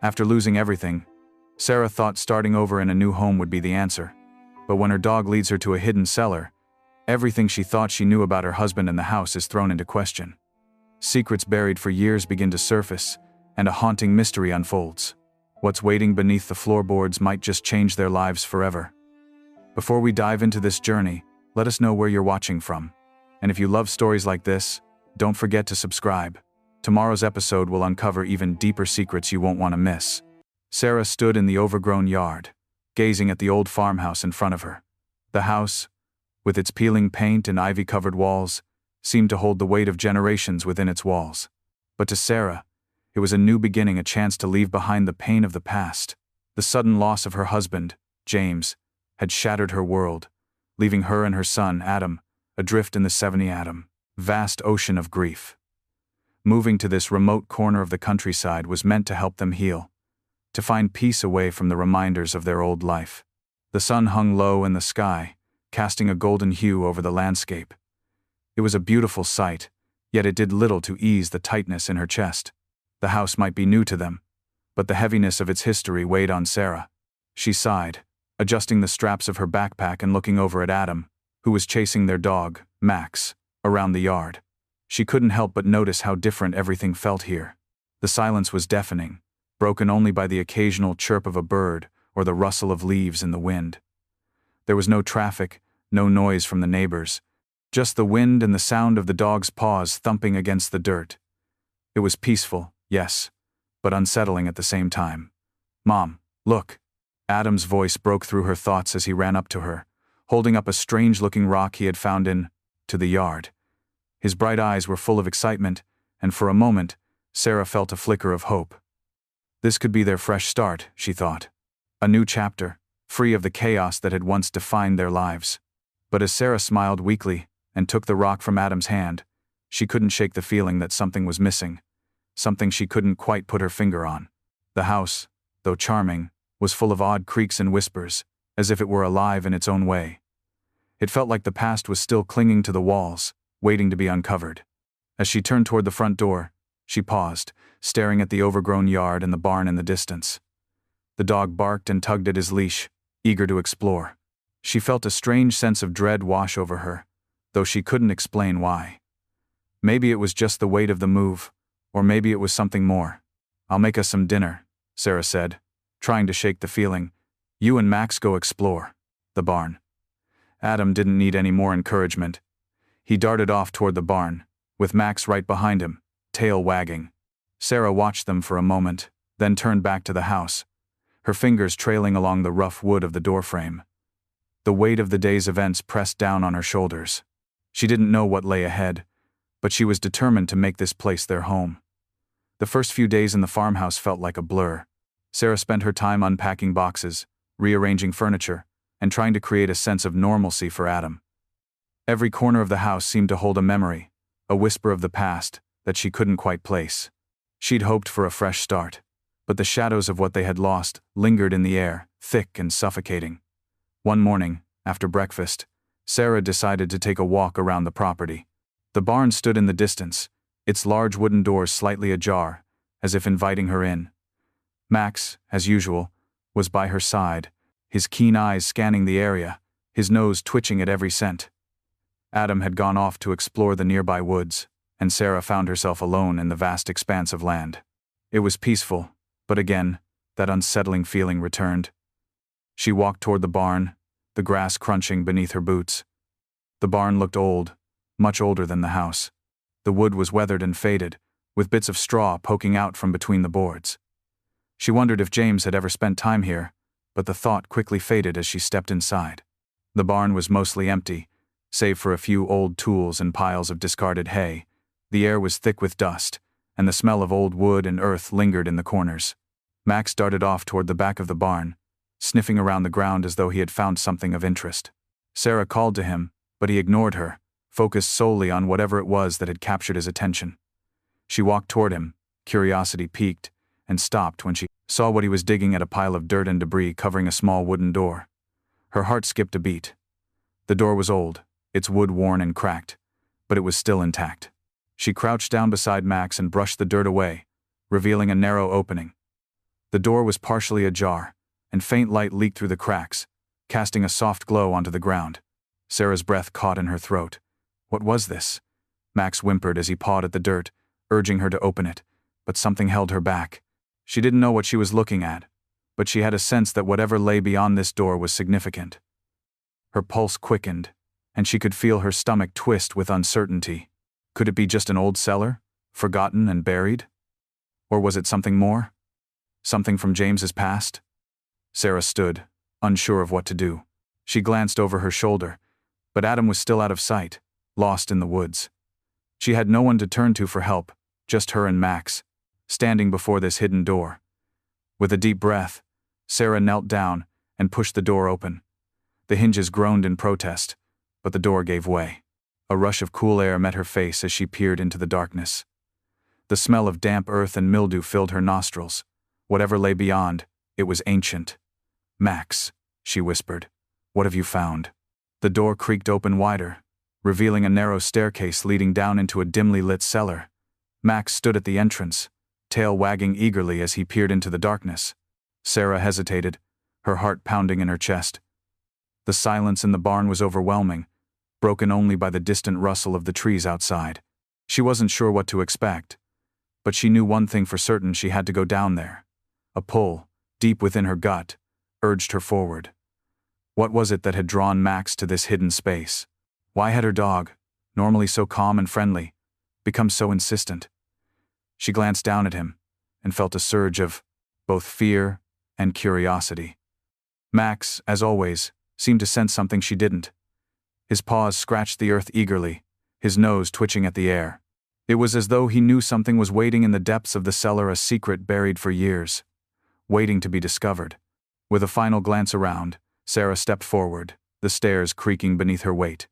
After losing everything, Sarah thought starting over in a new home would be the answer. But when her dog leads her to a hidden cellar, everything she thought she knew about her husband and the house is thrown into question. Secrets buried for years begin to surface, and a haunting mystery unfolds. What's waiting beneath the floorboards might just change their lives forever. Before we dive into this journey, let us know where you're watching from. And if you love stories like this, don't forget to subscribe. Tomorrow's episode will uncover even deeper secrets you won't want to miss. Sarah stood in the overgrown yard, gazing at the old farmhouse in front of her. The house, with its peeling paint and ivy-covered walls, seemed to hold the weight of generations within its walls. But to Sarah, it was a new beginning, a chance to leave behind the pain of the past. The sudden loss of her husband, James, had shattered her world, leaving her and her son, Adam, adrift in the 70-atom, vast ocean of grief. Moving to this remote corner of the countryside was meant to help them heal, to find peace away from the reminders of their old life. The sun hung low in the sky, casting a golden hue over the landscape. It was a beautiful sight, yet it did little to ease the tightness in her chest. The house might be new to them, but the heaviness of its history weighed on Sarah. She sighed, adjusting the straps of her backpack and looking over at Adam, who was chasing their dog, Max, around the yard. She couldn't help but notice how different everything felt here. The silence was deafening, broken only by the occasional chirp of a bird or the rustle of leaves in the wind. There was no traffic, no noise from the neighbors, just the wind and the sound of the dog's paws thumping against the dirt. It was peaceful, yes, but unsettling at the same time. "Mom, look." Adam's voice broke through her thoughts as he ran up to her, holding up a strange-looking rock he had found to the yard. His bright eyes were full of excitement, and for a moment, Sarah felt a flicker of hope. This could be their fresh start, she thought. A new chapter, free of the chaos that had once defined their lives. But as Sarah smiled weakly and took the rock from Adam's hand, she couldn't shake the feeling that something was missing, something she couldn't quite put her finger on. The house, though charming, was full of odd creaks and whispers, as if it were alive in its own way. It felt like the past was still clinging to the walls, waiting to be uncovered. As she turned toward the front door, she paused, staring at the overgrown yard and the barn in the distance. The dog barked and tugged at his leash, eager to explore. She felt a strange sense of dread wash over her, though she couldn't explain why. Maybe it was just the weight of the move, or maybe it was something more. "I'll make us some dinner," Sarah said, trying to shake the feeling. "You and Max go explore the barn." Adam didn't need any more encouragement. He darted off toward the barn, with Max right behind him, tail wagging. Sarah watched them for a moment, then turned back to the house, her fingers trailing along the rough wood of the doorframe. The weight of the day's events pressed down on her shoulders. She didn't know what lay ahead, but she was determined to make this place their home. The first few days in the farmhouse felt like a blur. Sarah spent her time unpacking boxes, rearranging furniture, and trying to create a sense of normalcy for Adam. Every corner of the house seemed to hold a memory, a whisper of the past that she couldn't quite place. She'd hoped for a fresh start, but the shadows of what they had lost lingered in the air, thick and suffocating. One morning, after breakfast, Sarah decided to take a walk around the property. The barn stood in the distance, its large wooden doors slightly ajar, as if inviting her in. Max, as usual, was by her side, his keen eyes scanning the area, his nose twitching at every scent. Adam had gone off to explore the nearby woods, and Sarah found herself alone in the vast expanse of land. It was peaceful, but again, that unsettling feeling returned. She walked toward the barn, the grass crunching beneath her boots. The barn looked old, much older than the house. The wood was weathered and faded, with bits of straw poking out from between the boards. She wondered if James had ever spent time here, but the thought quickly faded as she stepped inside. The barn was mostly empty, save for a few old tools and piles of discarded hay. The air was thick with dust, and the smell of old wood and earth lingered in the corners. Max darted off toward the back of the barn, sniffing around the ground as though he had found something of interest. Sarah called to him, but he ignored her, focused solely on whatever it was that had captured his attention. She walked toward him, curiosity piqued, and stopped when she saw what he was digging at a pile of dirt and debris covering a small wooden door. Her heart skipped a beat. The door was old, its wood worn and cracked, but it was still intact. She crouched down beside Max and brushed the dirt away, revealing a narrow opening. The door was partially ajar, and faint light leaked through the cracks, casting a soft glow onto the ground. Sarah's breath caught in her throat. What was this? Max whimpered as he pawed at the dirt, urging her to open it, but something held her back. She didn't know what she was looking at, but she had a sense that whatever lay beyond this door was significant. Her pulse quickened, and she could feel her stomach twist with uncertainty. Could it be just an old cellar, forgotten and buried? Or was it something more? Something from James's past? Sarah stood, unsure of what to do. She glanced over her shoulder, but Adam was still out of sight, lost in the woods. She had no one to turn to for help, just her and Max, standing before this hidden door. With a deep breath, Sarah knelt down and pushed the door open. The hinges groaned in protest, but the door gave way. A rush of cool air met her face as she peered into the darkness. The smell of damp earth and mildew filled her nostrils. Whatever lay beyond, it was ancient. "Max," she whispered, "what have you found?" The door creaked open wider, revealing a narrow staircase leading down into a dimly lit cellar. Max stood at the entrance, tail wagging eagerly as he peered into the darkness. Sarah hesitated, her heart pounding in her chest. The silence in the barn was overwhelming, broken only by the distant rustle of the trees outside. She wasn't sure what to expect, but she knew one thing for certain: she had to go down there. A pull, deep within her gut, urged her forward. What was it that had drawn Max to this hidden space? Why had her dog, normally so calm and friendly, become so insistent? She glanced down at him and felt a surge of both fear and curiosity. Max, as always, seemed to sense something she didn't. His paws scratched the earth eagerly, his nose twitching at the air. It was as though he knew something was waiting in the depths of the cellar, a secret buried for years, waiting to be discovered. With a final glance around, Sarah stepped forward, the stairs creaking beneath her weight.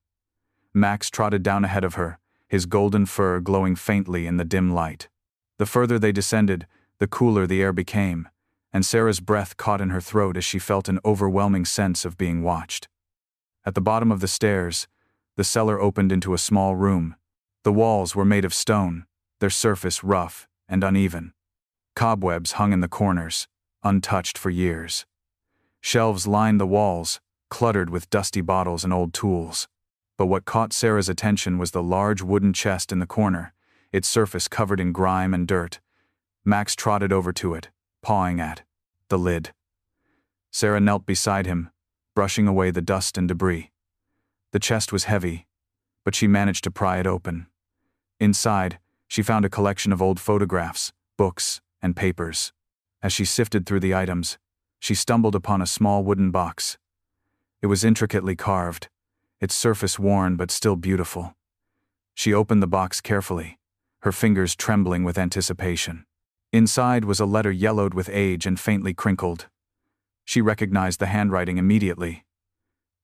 Max trotted down ahead of her, his golden fur glowing faintly in the dim light. The further they descended, the cooler the air became, and Sarah's breath caught in her throat as she felt an overwhelming sense of being watched. At the bottom of the stairs, the cellar opened into a small room. The walls were made of stone, their surface rough and uneven. Cobwebs hung in the corners, untouched for years. Shelves lined the walls, cluttered with dusty bottles and old tools. But what caught Sarah's attention was the large wooden chest in the corner, its surface covered in grime and dirt. Max trotted over to it, pawing at the lid. Sarah knelt beside him, brushing away the dust and debris. The chest was heavy, but she managed to pry it open. Inside, she found a collection of old photographs, books, and papers. As she sifted through the items, she stumbled upon a small wooden box. It was intricately carved, its surface worn but still beautiful. She opened the box carefully, her fingers trembling with anticipation. Inside was a letter yellowed with age and faintly crinkled. She recognized the handwriting immediately.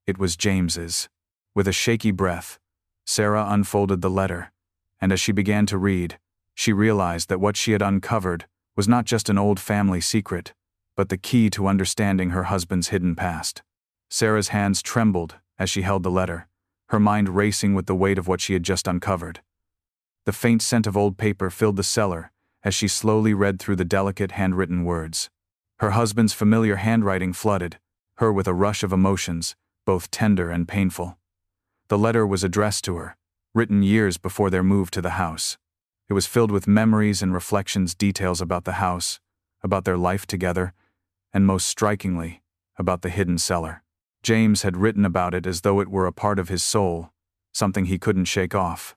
It was James's. With a shaky breath, Sarah unfolded the letter, and as she began to read, she realized that what she had uncovered was not just an old family secret, but the key to understanding her husband's hidden past. Sarah's hands trembled as she held the letter, her mind racing with the weight of what she had just uncovered. The faint scent of old paper filled the cellar as she slowly read through the delicate handwritten words. Her husband's familiar handwriting flooded her with a rush of emotions, both tender and painful. The letter was addressed to her, written years before their move to the house. It was filled with memories and reflections, details about the house, about their life together, and most strikingly, about the hidden cellar. James had written about it as though it were a part of his soul, something he couldn't shake off.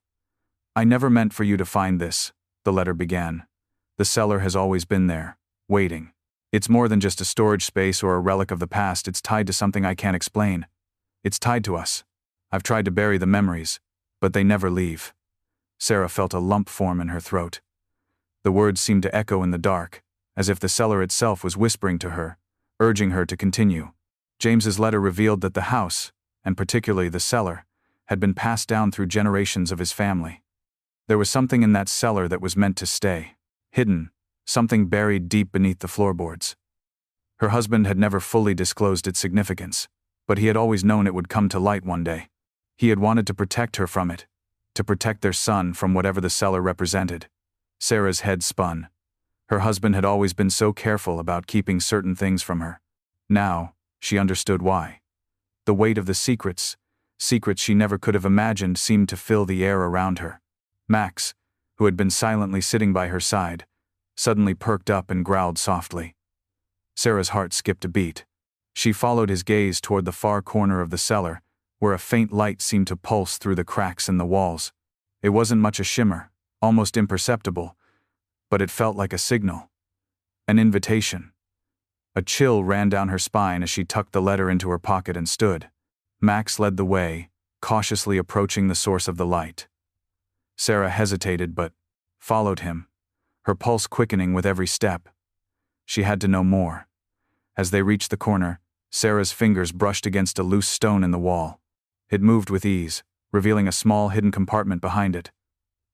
"I never meant for you to find this," the letter began. "The cellar has always been there, waiting. It's more than just a storage space or a relic of the past. It's tied to something I can't explain. It's tied to us. I've tried to bury the memories, but they never leave." Sarah felt a lump form in her throat. The words seemed to echo in the dark, as if the cellar itself was whispering to her, urging her to continue. James's letter revealed that the house, and particularly the cellar, had been passed down through generations of his family. There was something in that cellar that was meant to stay, hidden, something buried deep beneath the floorboards. Her husband had never fully disclosed its significance, but he had always known it would come to light one day. He had wanted to protect her from it, to protect their son from whatever the cellar represented. Sarah's head spun. Her husband had always been so careful about keeping certain things from her. Now, she understood why. The weight of the secrets she never could have imagined, seemed to fill the air around her. Max, who had been silently sitting by her side, suddenly perked up and growled softly. Sarah's heart skipped a beat. She followed his gaze toward the far corner of the cellar, where a faint light seemed to pulse through the cracks in the walls. It wasn't much a shimmer, almost imperceptible, but it felt like a signal. An invitation. A chill ran down her spine as she tucked the letter into her pocket and stood. Max led the way, cautiously approaching the source of the light. Sarah hesitated but followed him, her pulse quickening with every step. She had to know more. As they reached the corner, Sarah's fingers brushed against a loose stone in the wall. It moved with ease, revealing a small hidden compartment behind it.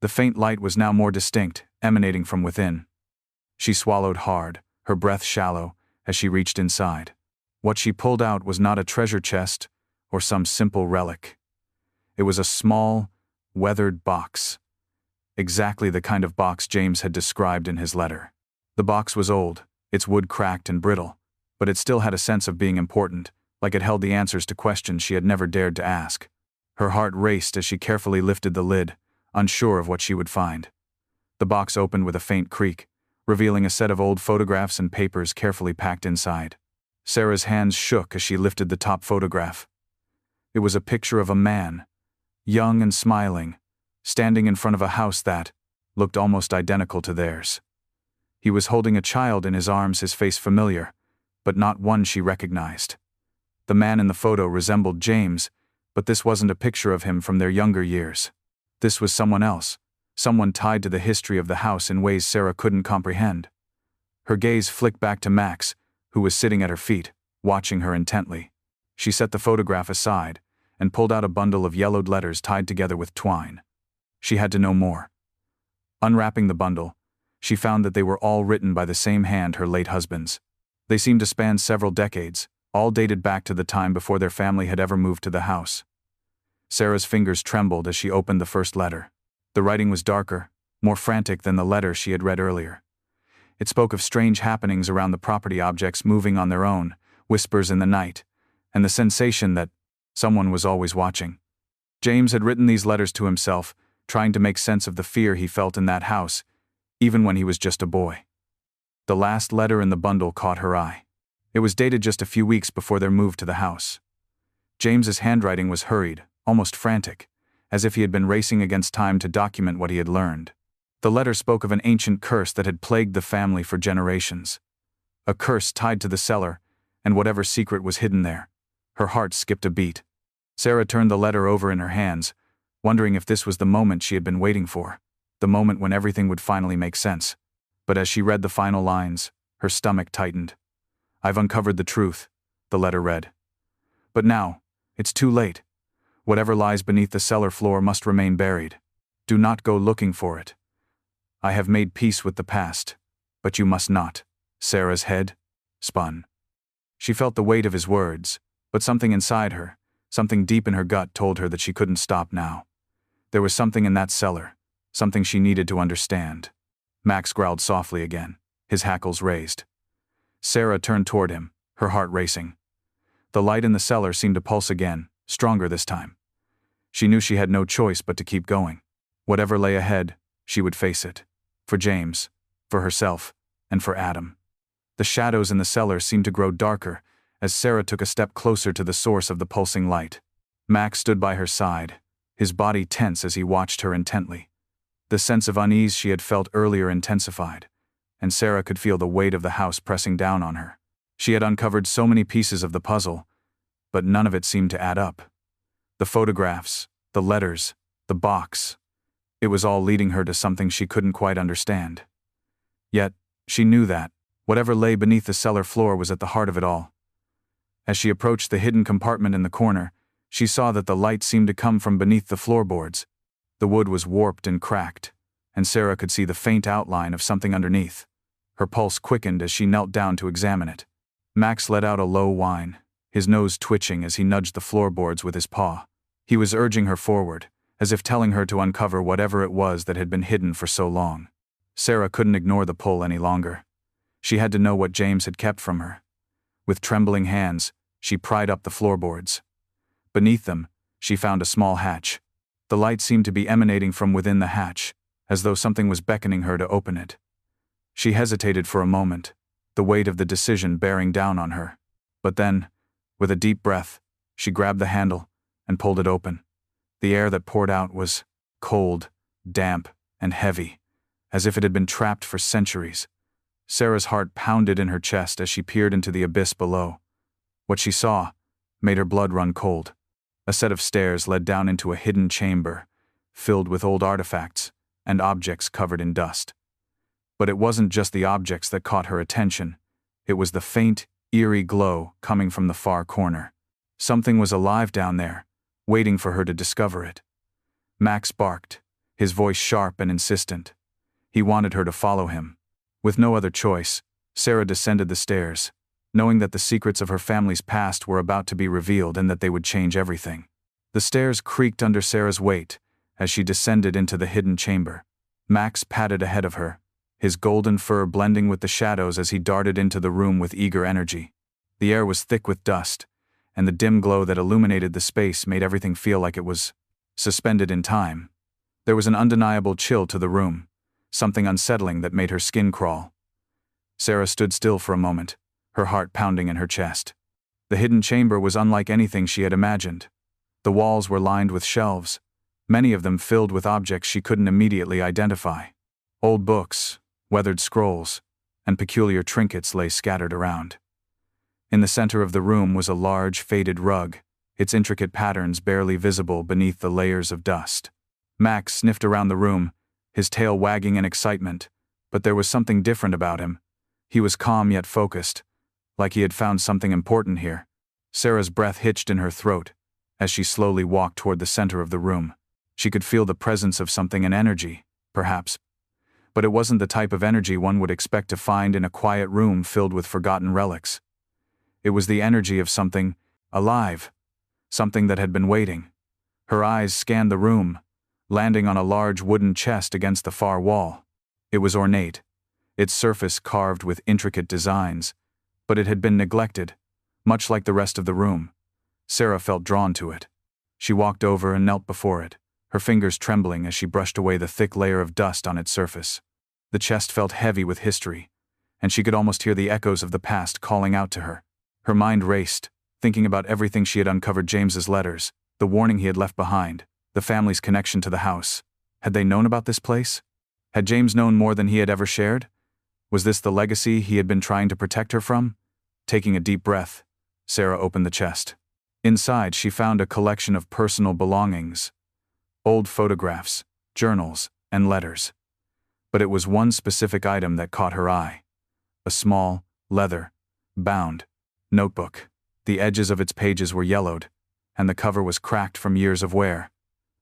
The faint light was now more distinct, emanating from within. She swallowed hard, her breath shallow, as she reached inside. What she pulled out was not a treasure chest or some simple relic. It was a small, weathered box. Exactly the kind of box James had described in his letter. The box was old, its wood cracked and brittle, but it still had a sense of being important, like it held the answers to questions she had never dared to ask. Her heart raced as she carefully lifted the lid, unsure of what she would find. The box opened with a faint creak, revealing a set of old photographs and papers carefully packed inside. Sarah's hands shook as she lifted the top photograph. It was a picture of a man, young and smiling, standing in front of a house that looked almost identical to theirs. He was holding a child in his arms, his face familiar, but not one she recognized. The man in the photo resembled James, but this wasn't a picture of him from their younger years. This was someone else, someone tied to the history of the house in ways Sarah couldn't comprehend. Her gaze flicked back to Max, who was sitting at her feet, watching her intently. She set the photograph aside and pulled out a bundle of yellowed letters tied together with twine. She had to know more. Unwrapping the bundle, she found that they were all written by the same hand, her late husband's. They seemed to span several decades, all dated back to the time before their family had ever moved to the house. Sarah's fingers trembled as she opened the first letter. The writing was darker, more frantic than the letter she had read earlier. It spoke of strange happenings around the property, objects moving on their own, whispers in the night, and the sensation that someone was always watching. James had written these letters to himself, trying to make sense of the fear he felt in that house, even when he was just a boy. The last letter in the bundle caught her eye. It was dated just a few weeks before their move to the house. James's handwriting was hurried, almost frantic, as if he had been racing against time to document what he had learned. The letter spoke of an ancient curse that had plagued the family for generations. A curse tied to the cellar, and whatever secret was hidden there. Her heart skipped a beat. Sarah turned the letter over in her hands, wondering if this was the moment she had been waiting for, the moment when everything would finally make sense. But as she read the final lines, her stomach tightened. "I've uncovered the truth," the letter read. "But now, it's too late. Whatever lies beneath the cellar floor must remain buried. Do not go looking for it. I have made peace with the past, but you must not." Sarah's head spun. She felt the weight of his words, but something inside her, something deep in her gut, told her that she couldn't stop now. There was something in that cellar, something she needed to understand. Max growled softly again, his hackles raised. Sarah turned toward him, her heart racing. The light in the cellar seemed to pulse again, stronger this time. She knew she had no choice but to keep going. Whatever lay ahead, she would face it. For James, for herself, and for Adam. The shadows in the cellar seemed to grow darker as Sarah took a step closer to the source of the pulsing light. Max stood by her side, his body tense as he watched her intently. The sense of unease she had felt earlier intensified, and Sarah could feel the weight of the house pressing down on her. She had uncovered so many pieces of the puzzle, but none of it seemed to add up. The photographs, the letters, the box. It was all leading her to something she couldn't quite understand. Yet, she knew that whatever lay beneath the cellar floor was at the heart of it all. As she approached the hidden compartment in the corner, she saw that the light seemed to come from beneath the floorboards. The wood was warped and cracked, and Sarah could see the faint outline of something underneath. Her pulse quickened as she knelt down to examine it. Max let out a low whine, his nose twitching as he nudged the floorboards with his paw. He was urging her forward, as if telling her to uncover whatever it was that had been hidden for so long. Sarah couldn't ignore the pull any longer. She had to know what James had kept from her. With trembling hands, she pried up the floorboards. Beneath them, she found a small hatch. The light seemed to be emanating from within the hatch, as though something was beckoning her to open it. She hesitated for a moment, the weight of the decision bearing down on her. But then, with a deep breath, she grabbed the handle and pulled it open. The air that poured out was cold, damp, and heavy, as if it had been trapped for centuries. Sarah's heart pounded in her chest as she peered into the abyss below. What she saw made her blood run cold. A set of stairs led down into a hidden chamber, filled with old artifacts and objects covered in dust. But it wasn't just the objects that caught her attention. It was the faint, eerie glow coming from the far corner. Something was alive down there, waiting for her to discover it. Max barked, his voice sharp and insistent. He wanted her to follow him. With no other choice, Sarah descended the stairs, knowing that the secrets of her family's past were about to be revealed and that they would change everything. The stairs creaked under Sarah's weight as she descended into the hidden chamber. Max padded ahead of her, his golden fur blending with the shadows as he darted into the room with eager energy. The air was thick with dust, and the dim glow that illuminated the space made everything feel like it was suspended in time. There was an undeniable chill to the room, something unsettling that made her skin crawl. Sarah stood still for a moment, her heart pounding in her chest. The hidden chamber was unlike anything she had imagined. The walls were lined with shelves, many of them filled with objects she couldn't immediately identify. Old books, weathered scrolls, and peculiar trinkets lay scattered around. In the center of the room was a large, faded rug, its intricate patterns barely visible beneath the layers of dust. Max sniffed around the room, his tail wagging in excitement, but there was something different about him. He was calm yet focused, like he had found something important here. Sarah's breath hitched in her throat as she slowly walked toward the center of the room. She could feel the presence of something, an energy, perhaps. But it wasn't the type of energy one would expect to find in a quiet room filled with forgotten relics. It was the energy of something alive, something that had been waiting. Her eyes scanned the room, landing on a large wooden chest against the far wall. It was ornate, its surface carved with intricate designs, but it had been neglected, much like the rest of the room. Sarah felt drawn to it. She walked over and knelt before it, her fingers trembling as she brushed away the thick layer of dust on its surface. The chest felt heavy with history, and she could almost hear the echoes of the past calling out to her. Her mind raced, thinking about everything she had uncovered: James's letters, the warning he had left behind, the family's connection to the house. Had they known about this place? Had James known more than he had ever shared? Was this the legacy he had been trying to protect her from? Taking a deep breath, Sarah opened the chest. Inside, she found a collection of personal belongings, old photographs, journals, and letters. But it was one specific item that caught her eye. A small, leather-bound notebook. The edges of its pages were yellowed, and the cover was cracked from years of wear.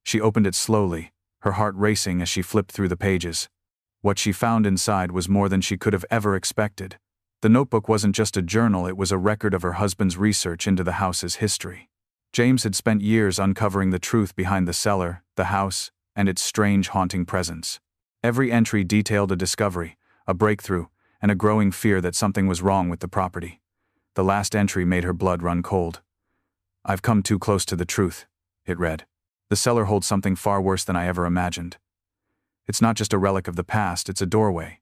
She opened it slowly, her heart racing as she flipped through the pages. What she found inside was more than she could have ever expected. The notebook wasn't just a journal, it was a record of her husband's research into the house's history. James had spent years uncovering the truth behind the cellar, the house, and its strange, haunting presence. Every entry detailed a discovery, a breakthrough, and a growing fear that something was wrong with the property. The last entry made her blood run cold. "I've come too close to the truth," it read. "The cellar holds something far worse than I ever imagined. It's not just a relic of the past, it's a doorway.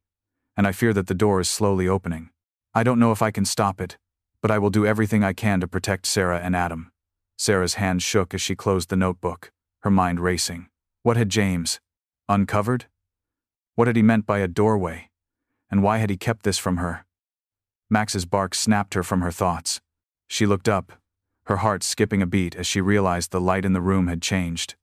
And I fear that the door is slowly opening. I don't know if I can stop it, but I will do everything I can to protect Sarah and Adam." Sarah's hand shook as she closed the notebook, her mind racing. What had James uncovered? What had he meant by a doorway? And why had he kept this from her? Max's bark snapped her from her thoughts. She looked up, her heart skipping a beat as she realized the light in the room had changed.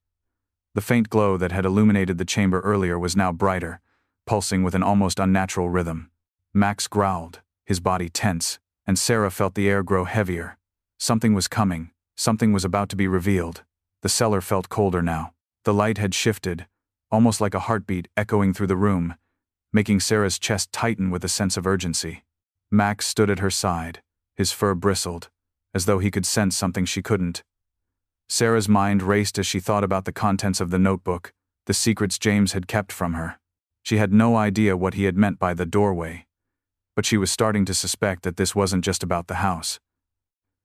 The faint glow that had illuminated the chamber earlier was now brighter, pulsing with an almost unnatural rhythm. Max growled, his body tense, and Sarah felt the air grow heavier. Something was coming, something was about to be revealed. The cellar felt colder now. The light had shifted, almost like a heartbeat echoing through the room, making Sarah's chest tighten with a sense of urgency. Max stood at her side, his fur bristled, as though he could sense something she couldn't. Sarah's mind raced as she thought about the contents of the notebook, the secrets James had kept from her. She had no idea what he had meant by the doorway, but she was starting to suspect that this wasn't just about the house.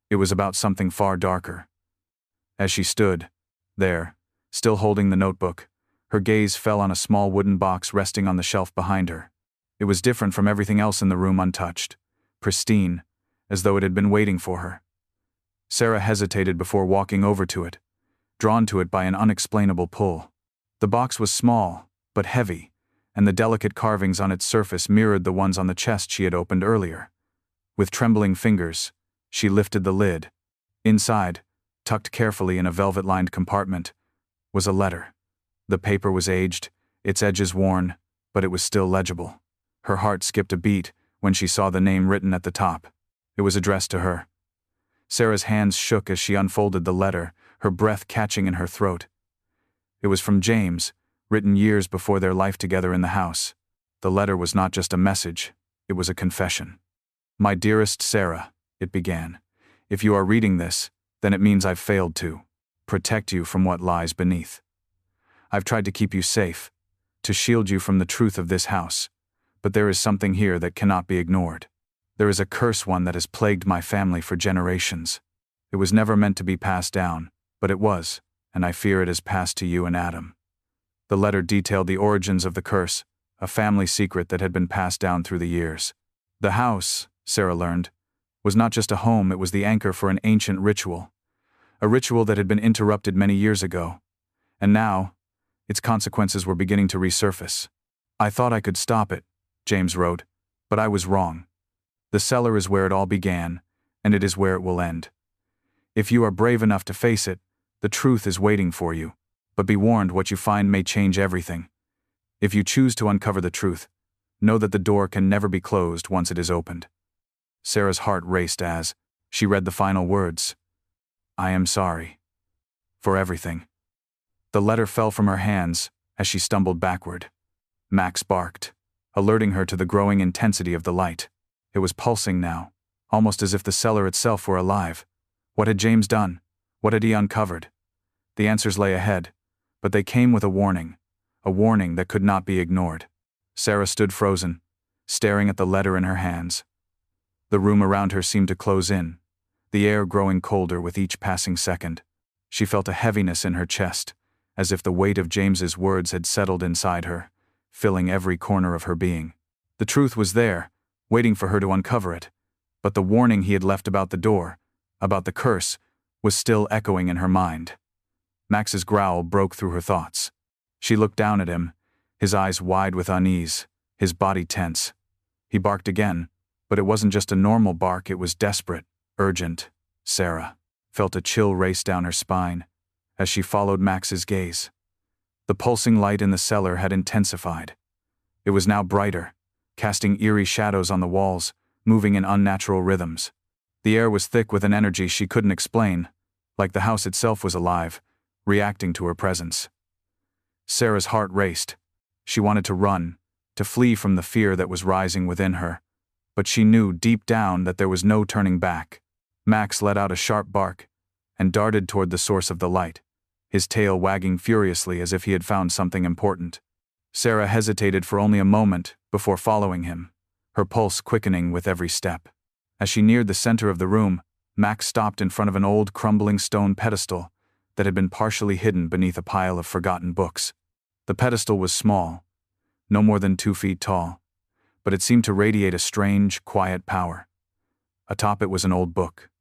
It was about something far darker. As she stood there, still holding the notebook, her gaze fell on a small wooden box resting on the shelf behind her. It was different from everything else in the room, untouched, pristine, as though it had been waiting for her. Sarah hesitated before walking over to it, drawn to it by an unexplainable pull. The box was small, but heavy, and the delicate carvings on its surface mirrored the ones on the chest she had opened earlier. With trembling fingers, she lifted the lid. Inside, tucked carefully in a velvet-lined compartment, was a letter. The paper was aged, its edges worn, but it was still legible. Her heart skipped a beat when she saw the name written at the top. It was addressed to her. Sarah's hands shook as she unfolded the letter, her breath catching in her throat. It was from James, written years before their life together in the house. The letter was not just a message, it was a confession. "My dearest Sarah," it began, "if you are reading this, then it means I've failed to protect you from what lies beneath. I've tried to keep you safe, to shield you from the truth of this house, but there is something here that cannot be ignored. There is a curse, one that has plagued my family for generations. It was never meant to be passed down, but it was, and I fear it has passed to you and Adam." The letter detailed the origins of the curse, a family secret that had been passed down through the years. The house, Sarah learned, was not just a home, it was the anchor for an ancient ritual. A ritual that had been interrupted many years ago. And now, its consequences were beginning to resurface. "I thought I could stop it," James wrote, "but I was wrong. The cellar is where it all began, and it is where it will end. If you are brave enough to face it, the truth is waiting for you. But be warned, what you find may change everything. If you choose to uncover the truth, know that the door can never be closed once it is opened." Sarah's heart raced as she read the final words. "I am sorry. For everything." The letter fell from her hands as she stumbled backward. Max barked, alerting her to the growing intensity of the light. It was pulsing now, almost as if the cellar itself were alive. What had James done? What had he uncovered? The answers lay ahead, but they came with a warning that could not be ignored. Sarah stood frozen, staring at the letter in her hands. The room around her seemed to close in, the air growing colder with each passing second. She felt a heaviness in her chest, as if the weight of James's words had settled inside her, filling every corner of her being. The truth was there, waiting for her to uncover it, but the warning he had left about the door, about the curse, was still echoing in her mind. Max's growl broke through her thoughts. She looked down at him, his eyes wide with unease, his body tense. He barked again, but it wasn't just a normal bark, it was desperate, urgent. Sarah felt a chill race down her spine as she followed Max's gaze. The pulsing light in the cellar had intensified. It was now brighter, casting eerie shadows on the walls, moving in unnatural rhythms. The air was thick with an energy she couldn't explain, like the house itself was alive, reacting to her presence. Sarah's heart raced. She wanted to run, to flee from the fear that was rising within her, but she knew deep down that there was no turning back. Max let out a sharp bark and darted toward the source of the light, his tail wagging furiously as if he had found something important. Sarah hesitated for only a moment before following him, her pulse quickening with every step. As she neared the center of the room, Max stopped in front of an old crumbling stone pedestal that had been partially hidden beneath a pile of forgotten books. The pedestal was small, no more than 2 feet tall, but it seemed to radiate a strange, quiet power. Atop it was an old book,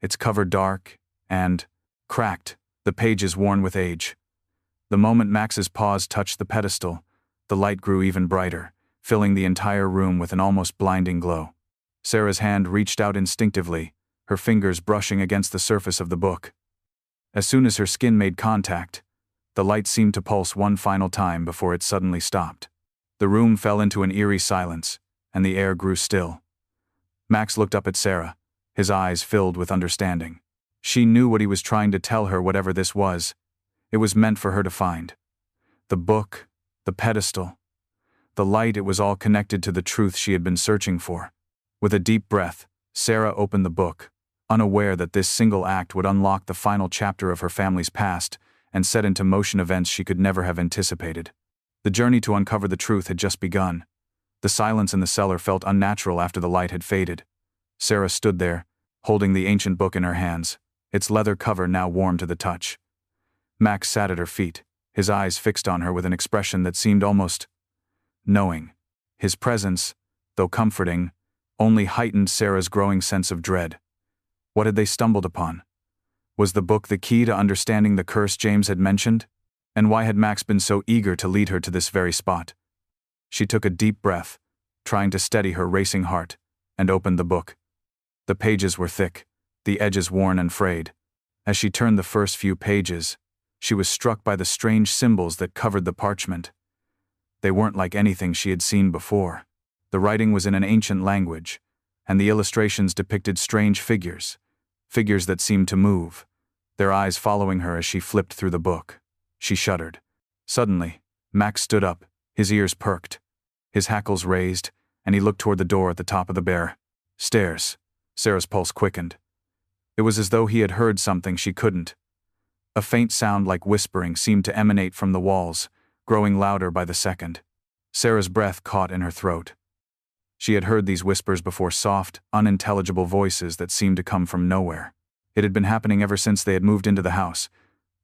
its cover dark and cracked, the pages worn with age. The moment Max's paws touched the pedestal, the light grew even brighter, filling the entire room with an almost blinding glow. Sarah's hand reached out instinctively, her fingers brushing against the surface of the book. As soon as her skin made contact, the light seemed to pulse one final time before it suddenly stopped. The room fell into an eerie silence, and the air grew still. Max looked up at Sarah, his eyes filled with understanding. She knew what he was trying to tell her, whatever this was. It was meant for her to find. The book, the pedestal, the light, it was all connected to the truth she had been searching for. With a deep breath, Sarah opened the book, unaware that this single act would unlock the final chapter of her family's past and set into motion events she could never have anticipated. The journey to uncover the truth had just begun. The silence in the cellar felt unnatural after the light had faded. Sarah stood there, holding the ancient book in her hands, its leather cover now warm to the touch. Max sat at her feet, his eyes fixed on her with an expression that seemed almost knowing. His presence, though comforting, only heightened Sarah's growing sense of dread. What had they stumbled upon? Was the book the key to understanding the curse James had mentioned? And why had Max been so eager to lead her to this very spot? She took a deep breath, trying to steady her racing heart, and opened the book. The pages were thick, the edges worn and frayed. As she turned the first few pages, she was struck by the strange symbols that covered the parchment. They weren't like anything she had seen before. The writing was in an ancient language, and the illustrations depicted strange figures that seemed to move, their eyes following her as she flipped through the book. She shuddered. Suddenly, Max stood up, his ears perked, his hackles raised, and he looked toward the door at the top of the bare stairs. Sarah's pulse quickened. It was as though he had heard something she couldn't. A faint sound like whispering seemed to emanate from the walls, growing louder by the second. Sarah's breath caught in her throat. She had heard these whispers before, soft, unintelligible voices that seemed to come from nowhere. It had been happening ever since they had moved into the house,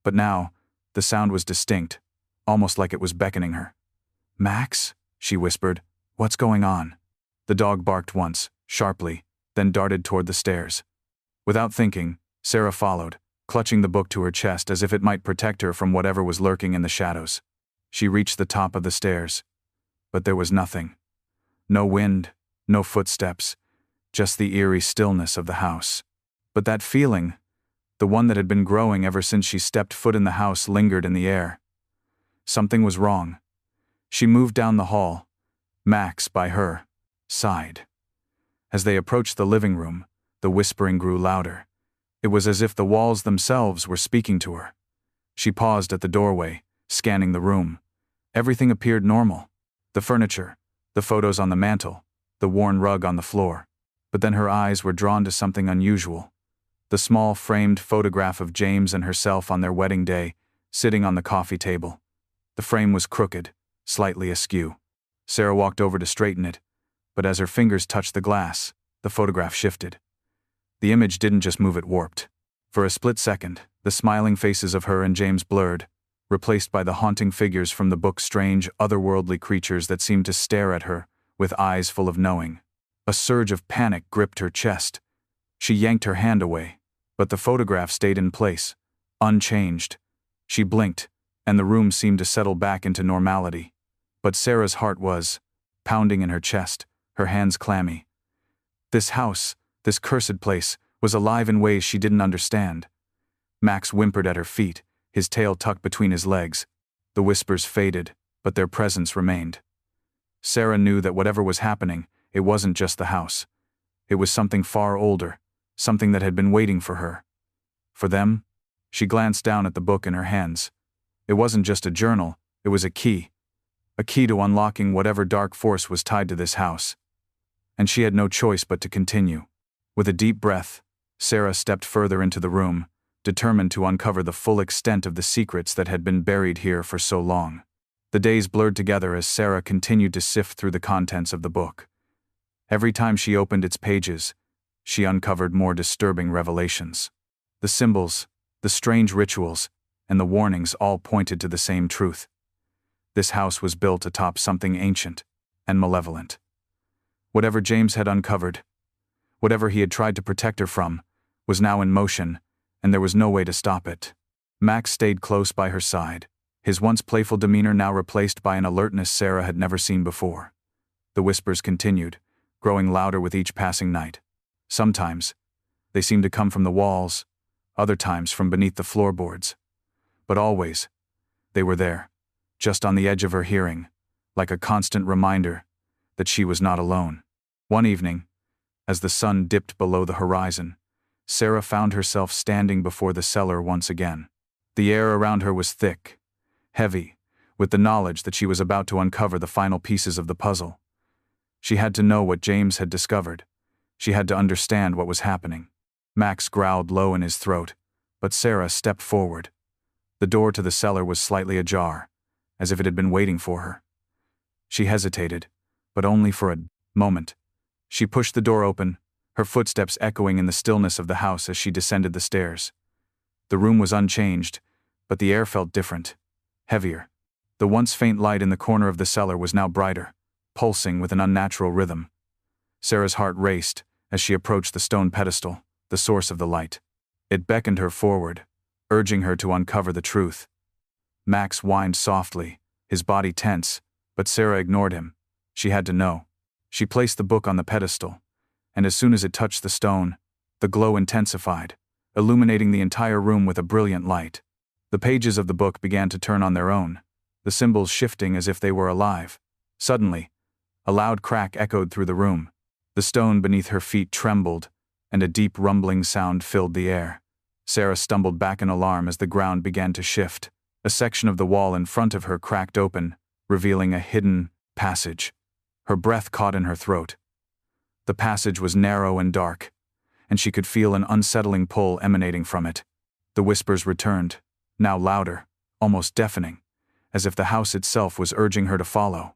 but now, the sound was distinct, almost like it was beckoning her. "Max?" she whispered. "What's going on?" The dog barked once, sharply, then darted toward the stairs. Without thinking, Sarah followed, clutching the book to her chest as if it might protect her from whatever was lurking in the shadows. She reached the top of the stairs, but there was nothing. No wind, no footsteps, just the eerie stillness of the house. But that feeling, the one that had been growing ever since she stepped foot in the house, lingered in the air. Something was wrong. She moved down the hall, Max by her side. As they approached the living room, the whispering grew louder. It was as if the walls themselves were speaking to her. She paused at the doorway, scanning the room. Everything appeared normal. The furniture, the photos on the mantel, the worn rug on the floor. But then her eyes were drawn to something unusual. The small framed photograph of James and herself on their wedding day, sitting on the coffee table. The frame was crooked, slightly askew. Sarah walked over to straighten it, but as her fingers touched the glass, the photograph shifted. The image didn't just move, it warped. For a split second, the smiling faces of her and James blurred, replaced by the haunting figures from the book's strange, otherworldly creatures that seemed to stare at her, with eyes full of knowing. A surge of panic gripped her chest. She yanked her hand away, but the photograph stayed in place, unchanged. She blinked, and the room seemed to settle back into normality. But Sarah's heart was pounding in her chest, her hands clammy. This house, this cursed place, was alive in ways she didn't understand. Max whimpered at her feet, his tail tucked between his legs. The whispers faded, but their presence remained. Sarah knew that whatever was happening, it wasn't just the house. It was something far older, something that had been waiting for her. For them? She glanced down at the book in her hands. It wasn't just a journal, it was a key to unlocking whatever dark force was tied to this house. And she had no choice but to continue. With a deep breath, Sarah stepped further into the room, determined to uncover the full extent of the secrets that had been buried here for so long. The days blurred together as Sarah continued to sift through the contents of the book. Every time she opened its pages, she uncovered more disturbing revelations. The symbols, the strange rituals, and the warnings all pointed to the same truth. This house was built atop something ancient and malevolent. Whatever James had uncovered, whatever he had tried to protect her from, was now in motion, and there was no way to stop it. Max stayed close by her side, his once playful demeanor now replaced by an alertness Sarah had never seen before. The whispers continued, growing louder with each passing night. Sometimes, they seemed to come from the walls, other times from beneath the floorboards. But always, they were there, just on the edge of her hearing, like a constant reminder that she was not alone. One evening, as the sun dipped below the horizon, Sarah found herself standing before the cellar once again. The air around her was thick, heavy, with the knowledge that she was about to uncover the final pieces of the puzzle. She had to know what James had discovered. She had to understand what was happening. Max growled low in his throat, but Sarah stepped forward. The door to the cellar was slightly ajar, as if it had been waiting for her. She hesitated, but only for a moment. She pushed the door open, her footsteps echoing in the stillness of the house as she descended the stairs. The room was unchanged, but the air felt different, heavier. The once faint light in the corner of the cellar was now brighter, pulsing with an unnatural rhythm. Sarah's heart raced as she approached the stone pedestal, the source of the light. It beckoned her forward, urging her to uncover the truth. Max whined softly, his body tense, but Sarah ignored him. She had to know. She placed the book on the pedestal, and as soon as it touched the stone, the glow intensified, illuminating the entire room with a brilliant light. The pages of the book began to turn on their own, the symbols shifting as if they were alive. Suddenly, a loud crack echoed through the room. The stone beneath her feet trembled, and a deep rumbling sound filled the air. Sarah stumbled back in alarm as the ground began to shift. A section of the wall in front of her cracked open, revealing a hidden passage. Her breath caught in her throat. The passage was narrow and dark, and she could feel an unsettling pull emanating from it. The whispers returned, now louder, almost deafening, as if the house itself was urging her to follow.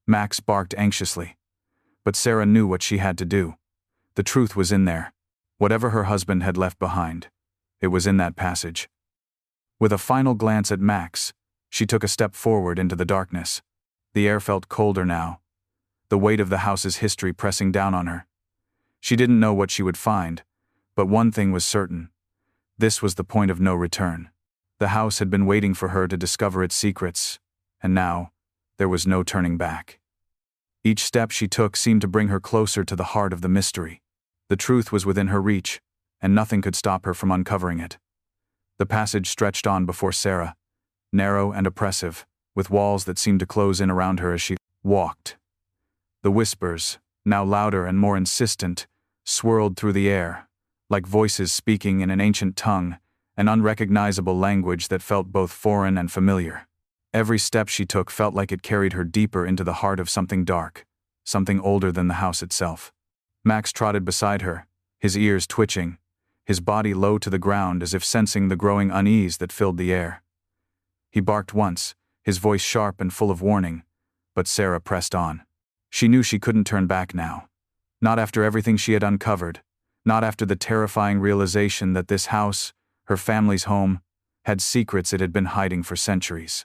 Max barked anxiously, but Sarah knew what she had to do. The truth was in there. Whatever her husband had left behind, it was in that passage. With a final glance at Max, she took a step forward into the darkness. The air felt colder now, the weight of the house's history pressing down on her. She didn't know what she would find, but one thing was certain. This was the point of no return. The house had been waiting for her to discover its secrets, and now, there was no turning back. Each step she took seemed to bring her closer to the heart of the mystery. The truth was within her reach, and nothing could stop her from uncovering it. The passage stretched on before Sarah, narrow and oppressive, with walls that seemed to close in around her as she walked. The whispers, now louder and more insistent, swirled through the air, like voices speaking in an ancient tongue, an unrecognizable language that felt both foreign and familiar. Every step she took felt like it carried her deeper into the heart of something dark, something older than the house itself. Max trotted beside her, his ears twitching, his body low to the ground as if sensing the growing unease that filled the air. He barked once, his voice sharp and full of warning, but Sarah pressed on. She knew she couldn't turn back now. Not after everything she had uncovered, not after the terrifying realization that this house, her family's home, had secrets it had been hiding for centuries.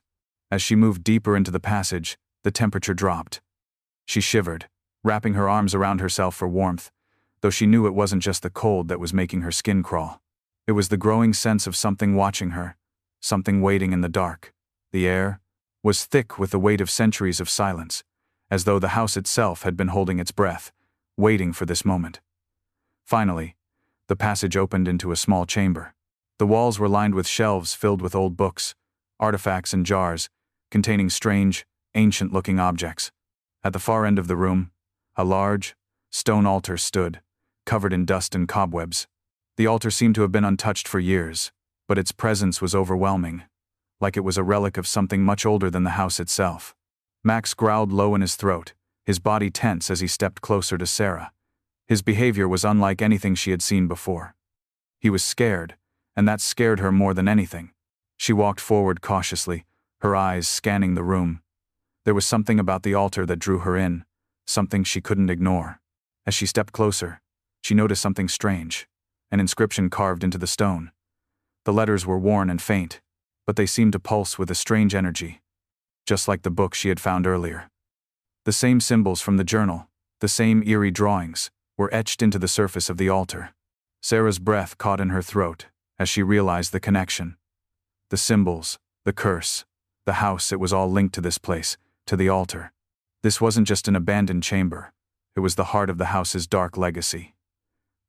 As she moved deeper into the passage, the temperature dropped. She shivered, wrapping her arms around herself for warmth, though she knew it wasn't just the cold that was making her skin crawl. It was the growing sense of something watching her, something waiting in the dark. The air was thick with the weight of centuries of silence, as though the house itself had been holding its breath, waiting for this moment. Finally, the passage opened into a small chamber. The walls were lined with shelves filled with old books, artifacts and jars, containing strange, ancient-looking objects. At the far end of the room, a large, stone altar stood, covered in dust and cobwebs. The altar seemed to have been untouched for years, but its presence was overwhelming, like it was a relic of something much older than the house itself. Max growled low in his throat, his body tense as he stepped closer to Sarah. His behavior was unlike anything she had seen before. He was scared, and that scared her more than anything. She walked forward cautiously, her eyes scanning the room. There was something about the altar that drew her in, something she couldn't ignore. As she stepped closer, she noticed something strange, an inscription carved into the stone. The letters were worn and faint, but they seemed to pulse with a strange energy, just like the book she had found earlier. The same symbols from the journal, the same eerie drawings, were etched into the surface of the altar. Sarah's breath caught in her throat as she realized the connection. The symbols, the curse, the house, it was all linked to this place, to the altar. This wasn't just an abandoned chamber, it was the heart of the house's dark legacy.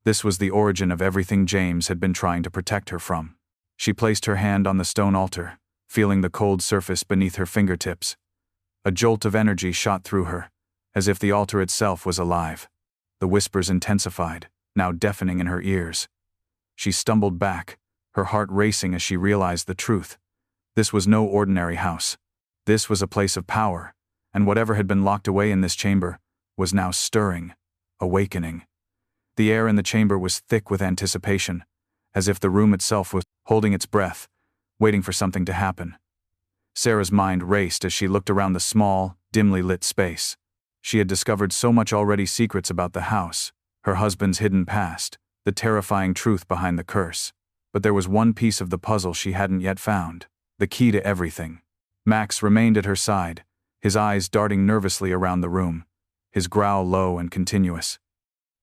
This was the origin of everything James had been trying to protect her from. She placed her hand on the stone altar, feeling the cold surface beneath her fingertips. A jolt of energy shot through her, as if the altar itself was alive. The whispers intensified, now deafening in her ears. She stumbled back, her heart racing as she realized the truth. This was no ordinary house. This was a place of power, and whatever had been locked away in this chamber was now stirring, awakening. The air in the chamber was thick with anticipation, as if the room itself was holding its breath, waiting for something to happen. Sarah's mind raced as she looked around the small, dimly lit space. She had discovered so much already: secrets about the house, her husband's hidden past, the terrifying truth behind the curse. But there was one piece of the puzzle she hadn't yet found, the key to everything. Max remained at her side, his eyes darting nervously around the room, his growl low and continuous.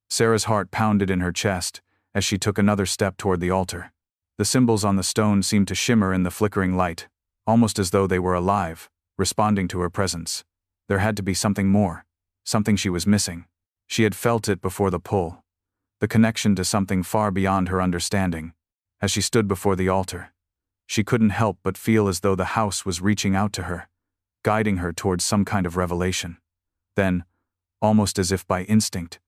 Sarah's heart pounded in her chest as she took another step toward the altar. The symbols on the stone seemed to shimmer in the flickering light, almost as though they were alive, responding to her presence. There had to be something more, something she was missing. She had felt it before the pull, the connection to something far beyond her understanding. As she stood before the altar, she couldn't help but feel as though the house was reaching out to her, guiding her towards some kind of revelation. Then, almost as if by instinct,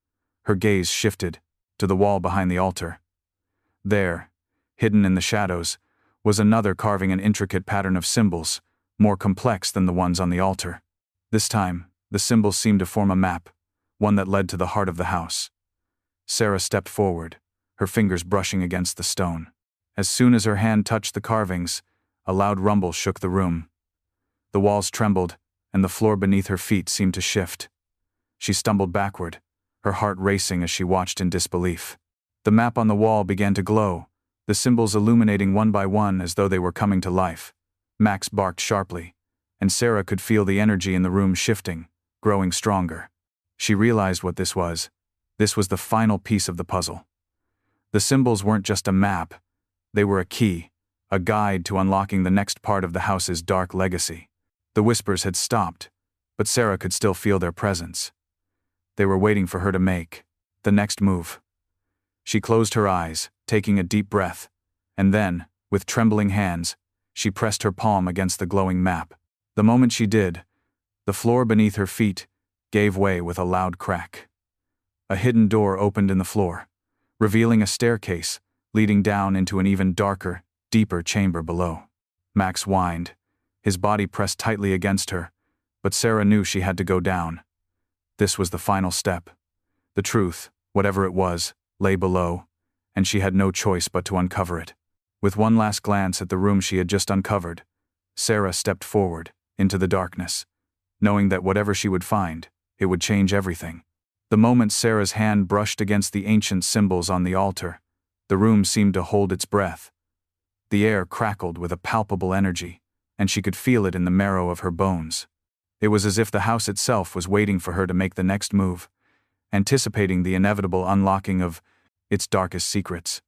her gaze shifted to the wall behind the altar. There, hidden in the shadows, was another carving, an intricate pattern of symbols, more complex than the ones on the altar. This time, the symbols seemed to form a map, one that led to the heart of the house. Sarah stepped forward, her fingers brushing against the stone. As soon as her hand touched the carvings, a loud rumble shook the room. The walls trembled, and the floor beneath her feet seemed to shift. She stumbled backward, her heart racing as she watched in disbelief. The map on the wall began to glow, the symbols illuminating one by one as though they were coming to life. Max barked sharply, and Sarah could feel the energy in the room shifting, growing stronger. She realized what this was. This was the final piece of the puzzle. The symbols weren't just a map, they were a key, a guide to unlocking the next part of the house's dark legacy. The whispers had stopped, but Sarah could still feel their presence. They were waiting for her to make the next move. She closed her eyes, taking a deep breath, and then, with trembling hands, she pressed her palm against the glowing map. The moment she did, the floor beneath her feet gave way with a loud crack. A hidden door opened in the floor, revealing a staircase leading down into an even darker, deeper chamber below. Max whined, his body pressed tightly against her, but Sarah knew she had to go down. This was the final step. The truth, whatever it was, lay below, and she had no choice but to uncover it. With one last glance at the room she had just uncovered, Sarah stepped forward, into the darkness, knowing that whatever she would find, it would change everything. The moment Sarah's hand brushed against the ancient symbols on the altar, the room seemed to hold its breath. The air crackled with a palpable energy, and she could feel it in the marrow of her bones. It was as if the house itself was waiting for her to make the next move, anticipating the inevitable unlocking of its darkest secrets.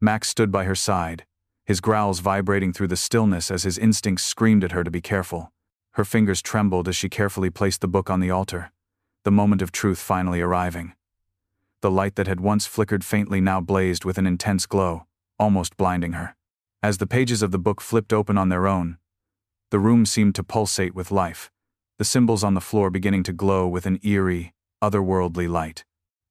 Max stood by her side, his growls vibrating through the stillness as his instincts screamed at her to be careful. Her fingers trembled as she carefully placed the book on the altar, the moment of truth finally arriving. The light that had once flickered faintly now blazed with an intense glow, almost blinding her. As the pages of the book flipped open on their own, the room seemed to pulsate with life, the symbols on the floor beginning to glow with an eerie, otherworldly light.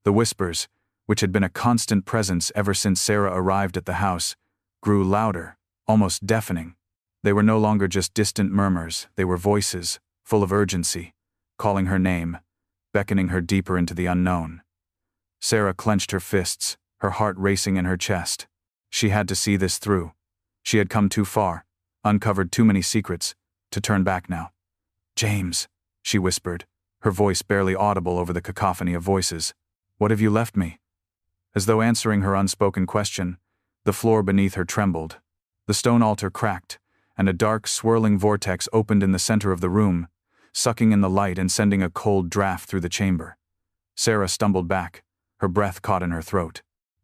The whispers, which had been a constant presence ever since Sarah arrived at the house, grew louder, almost deafening. They were no longer just distant murmurs, they were voices, full of urgency, calling her name, beckoning her deeper into the unknown. Sarah clenched her fists, her heart racing in her chest. She had to see this through. She had come too far, uncovered too many secrets, to turn back now. "James," she whispered, her voice barely audible over the cacophony of voices. "What have you left me?" As though answering her unspoken question, the floor beneath her trembled. The stone altar cracked, and a dark, swirling vortex opened in the center of the room, sucking in the light and sending a cold draft through the chamber. Sarah stumbled back, her breath caught in her throat.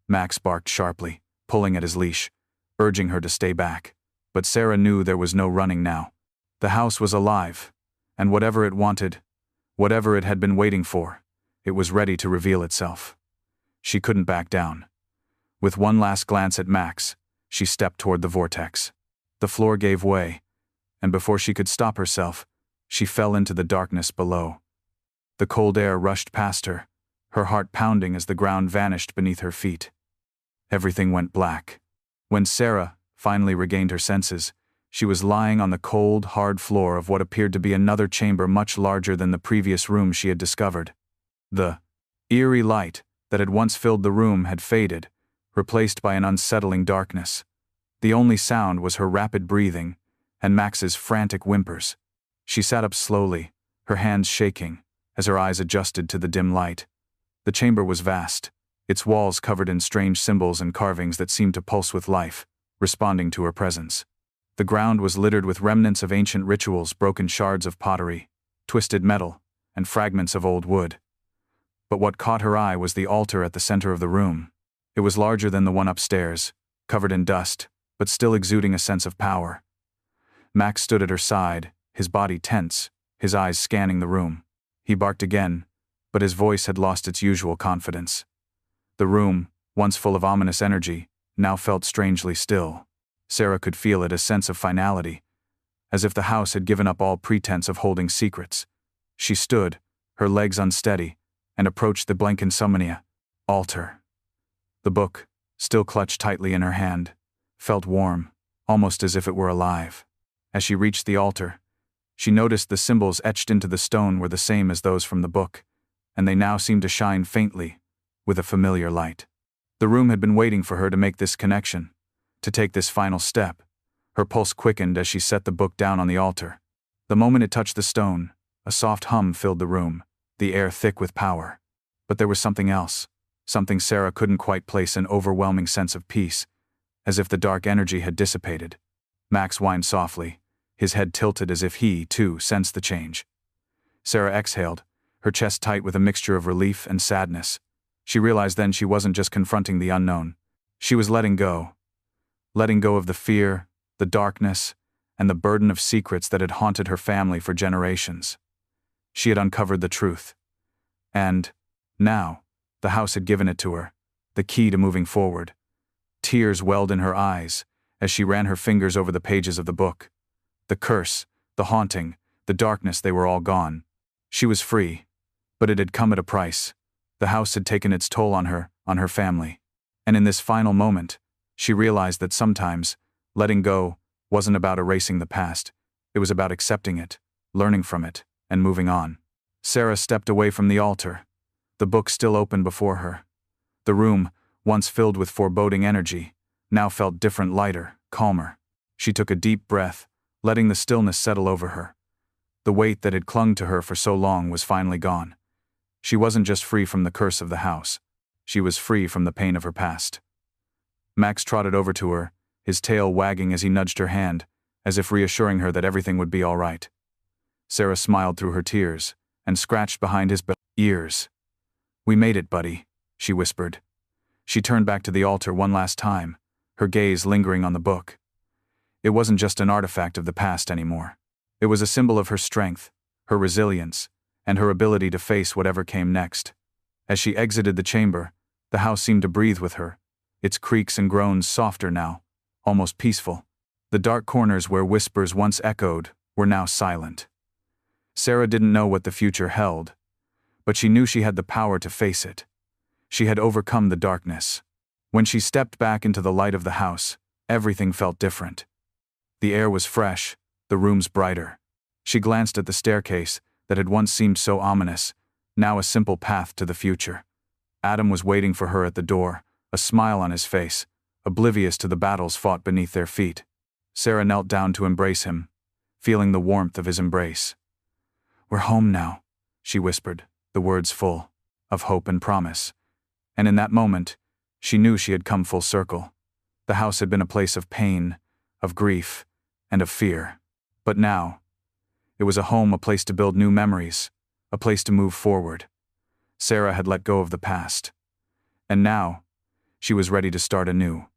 Max barked sharply, pulling at his leash, urging her to stay back. But Sarah knew there was no running now. The house was alive, and whatever it wanted, whatever it had been waiting for, it was ready to reveal itself. She couldn't back down. With one last glance at Max, she stepped toward the vortex. The floor gave way, and before she could stop herself, she fell into the darkness below. The cold air rushed past her, her heart pounding as the ground vanished beneath her feet. Everything went black. When Sarah finally regained her senses, she was lying on the cold, hard floor of what appeared to be another chamber much larger than the previous room she had discovered. The eerie light that had once filled the room had faded, replaced by an unsettling darkness. The only sound was her rapid breathing, and Max's frantic whimpers. She sat up slowly, her hands shaking, as her eyes adjusted to the dim light. The chamber was vast, its walls covered in strange symbols and carvings that seemed to pulse with life, responding to her presence. The ground was littered with remnants of ancient rituals, broken shards of pottery, twisted metal, and fragments of old wood. But what caught her eye was the altar at the center of the room. It was larger than the one upstairs, covered in dust, but still exuding a sense of power. Max stood at her side, his body tense, his eyes scanning the room. He barked again, but his voice had lost its usual confidence. The room, once full of ominous energy, now felt strangely still. Sarah could feel it, a sense of finality, as if the house had given up all pretense of holding secrets. She stood, her legs unsteady, and approached the blank insomnia altar. The book, still clutched tightly in her hand, felt warm, almost as if it were alive. As she reached the altar, she noticed the symbols etched into the stone were the same as those from the book, and they now seemed to shine faintly, with a familiar light. The room had been waiting for her to make this connection, to take this final step. Her pulse quickened as she set the book down on the altar. The moment it touched the stone, a soft hum filled the room, the air thick with power. But there was something else, something Sarah couldn't quite place, an overwhelming sense of peace, as if the dark energy had dissipated. Max whined softly, his head tilted as if he, too, sensed the change. Sarah exhaled, her chest tight with a mixture of relief and sadness. She realized then she wasn't just confronting the unknown. She was letting go of the fear, the darkness, and the burden of secrets that had haunted her family for generations. She had uncovered the truth. And, now, the house had given it to her, the key to moving forward. Tears welled in her eyes as she ran her fingers over the pages of the book. The curse, the haunting, the darkness, they were all gone. She was free, but it had come at a price. The house had taken its toll on her family. And in this final moment, she realized that sometimes, letting go wasn't about erasing the past. It was about accepting it, learning from it, and moving on. Sarah stepped away from the altar, the book still open before her. The room, once filled with foreboding energy, now felt different, lighter, calmer. She took a deep breath, letting the stillness settle over her. The weight that had clung to her for so long was finally gone. She wasn't just free from the curse of the house. She was free from the pain of her past. Max trotted over to her, his tail wagging as he nudged her hand, as if reassuring her that everything would be all right. Sarah smiled through her tears and scratched behind his ears. "We made it, buddy," she whispered. She turned back to the altar one last time, her gaze lingering on the book. It wasn't just an artifact of the past anymore. It was a symbol of her strength, her resilience, and her ability to face whatever came next. As she exited the chamber, the house seemed to breathe with her, its creaks and groans softer now, almost peaceful. The dark corners where whispers once echoed were now silent. Sarah didn't know what the future held, but she knew she had the power to face it. She had overcome the darkness. When she stepped back into the light of the house, everything felt different. The air was fresh, the rooms brighter. She glanced at the staircase that had once seemed so ominous, now a simple path to the future. Adam was waiting for her at the door, a smile on his face, oblivious to the battles fought beneath their feet. Sarah knelt down to embrace him, feeling the warmth of his embrace. "We're home now," she whispered, the words full of hope and promise. And in that moment, she knew she had come full circle. The house had been a place of pain, of grief, and of fear. But now, it was a home, a place to build new memories, a place to move forward. Sarah had let go of the past. And now, she was ready to start anew.